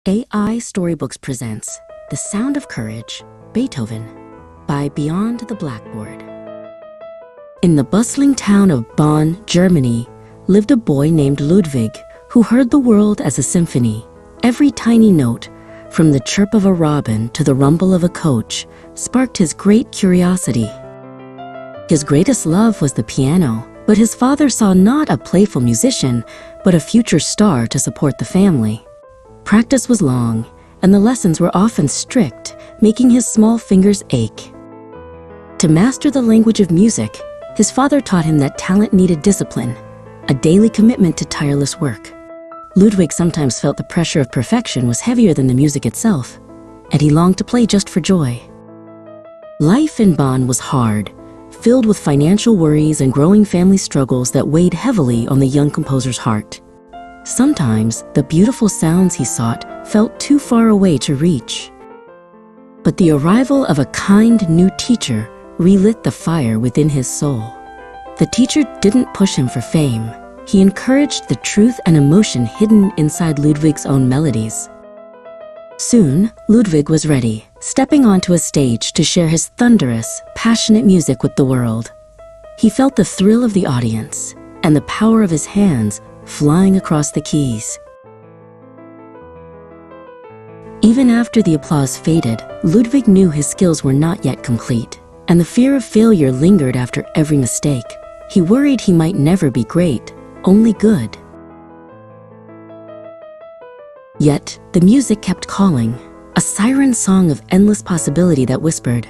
AI Storybooks presents The Sound of Courage, Beethoven, by Beyond the Blackboard. In the bustling town of Bonn, Germany, lived a boy named Ludwig who heard the world as a symphony. Every tiny note, from the chirp of a robin to the rumble of a coach, sparked his great curiosity. His greatest love was the piano, but his father saw not a playful musician, but a future star to support the family. Practice was long, and the lessons were often strict, making his small fingers ache. To master the language of music, his father taught him that talent needed discipline, a daily commitment to tireless work. Ludwig sometimes felt the pressure of perfection was heavier than the music itself, and he longed to play just for joy. Life in Bonn was hard, filled with financial worries and growing family struggles that weighed heavily on the young composer's heart. Sometimes, the beautiful sounds he sought felt too far away to reach. But the arrival of a kind new teacher relit the fire within his soul. The teacher didn't push him for fame. He encouraged the truth and emotion hidden inside Ludwig's own melodies. Soon, Ludwig was ready, stepping onto a stage to share his thunderous, passionate music with the world. He felt the thrill of the audience and the power of his hands flying across the keys. Even after the applause faded, Ludwig knew his skills were not yet complete, and the fear of failure lingered after every mistake. He worried he might never be great, only good. Yet, the music kept calling, a siren song of endless possibility that whispered,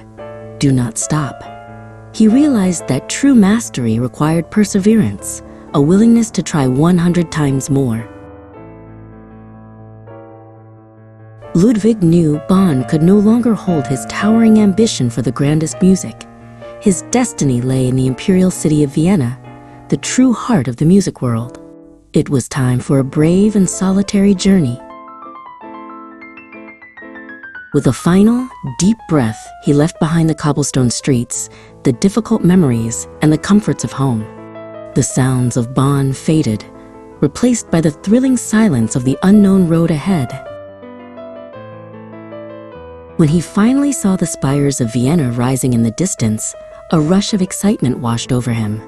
"Do not stop." He realized that true mastery required perseverance, a willingness to try 100 times more. Ludwig knew Bonn could no longer hold his towering ambition for the grandest music. His destiny lay in the imperial city of Vienna, the true heart of the music world. It was time for a brave and solitary journey. With a final, deep breath, he left behind the cobblestone streets, the difficult memories, and the comforts of home. The sounds of Bonn faded, replaced by the thrilling silence of the unknown road ahead. When he finally saw the spires of Vienna rising in the distance, a rush of excitement washed over him.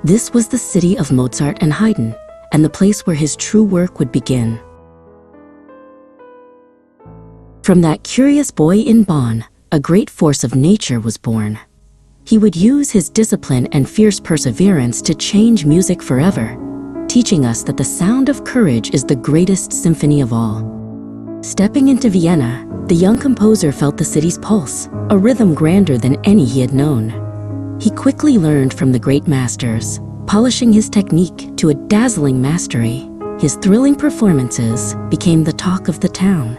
This was the city of Mozart and Haydn, and the place where his true work would begin. From that curious boy in Bonn, a great force of nature was born. He would use his discipline and fierce perseverance to change music forever, teaching us that the sound of courage is the greatest symphony of all. Stepping into Vienna, the young composer felt the city's pulse, a rhythm grander than any he had known. He quickly learned from the great masters, polishing his technique to a dazzling mastery. His thrilling performances became the talk of the town.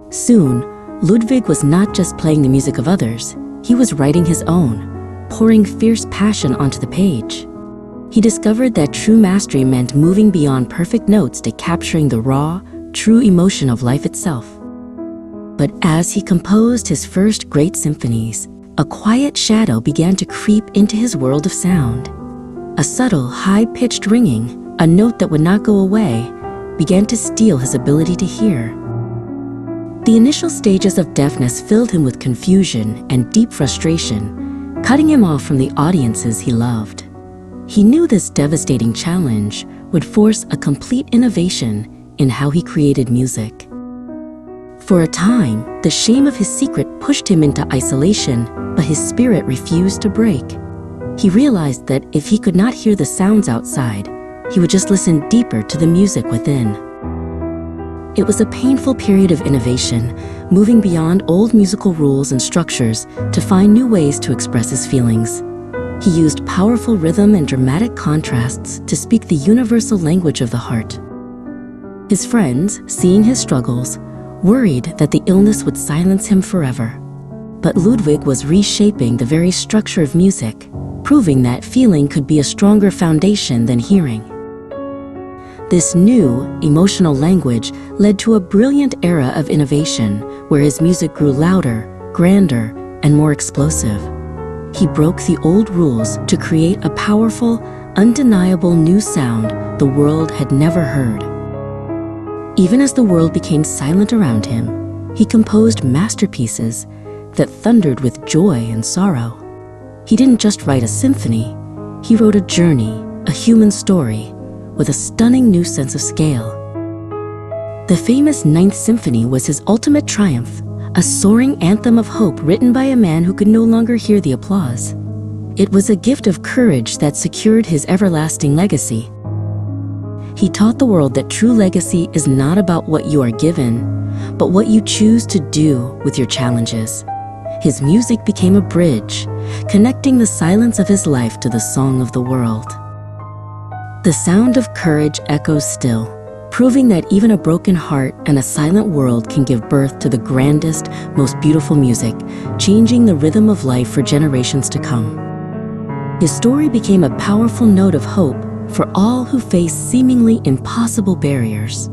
Soon, Ludwig was not just playing the music of others, he was writing his own, pouring fierce passion onto the page. He discovered that true mastery meant moving beyond perfect notes to capturing the raw, true emotion of life itself. But as he composed his first great symphonies, a quiet shadow began to creep into his world of sound. A subtle, high-pitched ringing, a note that would not go away, began to steal his ability to hear. The initial stages of deafness filled him with confusion and deep frustration, cutting him off from the audiences he loved. He knew this devastating challenge would force a complete innovation in how he created music. For a time, the shame of his secret pushed him into isolation, but his spirit refused to break. He realized that if he could not hear the sounds outside, he would just listen deeper to the music within. It was a painful period of innovation, moving beyond old musical rules and structures to find new ways to express his feelings. He used powerful rhythm and dramatic contrasts to speak the universal language of the heart. His friends, seeing his struggles, worried that the illness would silence him forever. But Ludwig was reshaping the very structure of music, proving that feeling could be a stronger foundation than hearing. This new, emotional language led to a brilliant era of innovation where his music grew louder, grander, and more explosive. He broke the old rules to create a powerful, undeniable new sound the world had never heard. Even as the world became silent around him, he composed masterpieces that thundered with joy and sorrow. He didn't just write a symphony, he wrote a journey, a human story, with a stunning new sense of scale. The famous Ninth Symphony was his ultimate triumph, a soaring anthem of hope written by a man who could no longer hear the applause. It was a gift of courage that secured his everlasting legacy. He taught the world that true legacy is not about what you are given, but what you choose to do with your challenges. His music became a bridge, connecting the silence of his life to the song of the world. The sound of courage echoes still, proving that even a broken heart and a silent world can give birth to the grandest, most beautiful music, changing the rhythm of life for generations to come. His story became a powerful note of hope for all who face seemingly impossible barriers.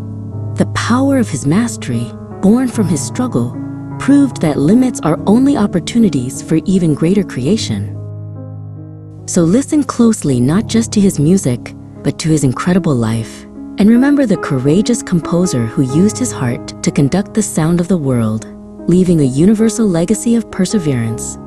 The power of his mastery, born from his struggle, proved that limits are only opportunities for even greater creation. So listen closely not just to his music, but to his incredible life. And remember the courageous composer who used his heart to conduct the sound of the world, leaving a universal legacy of perseverance,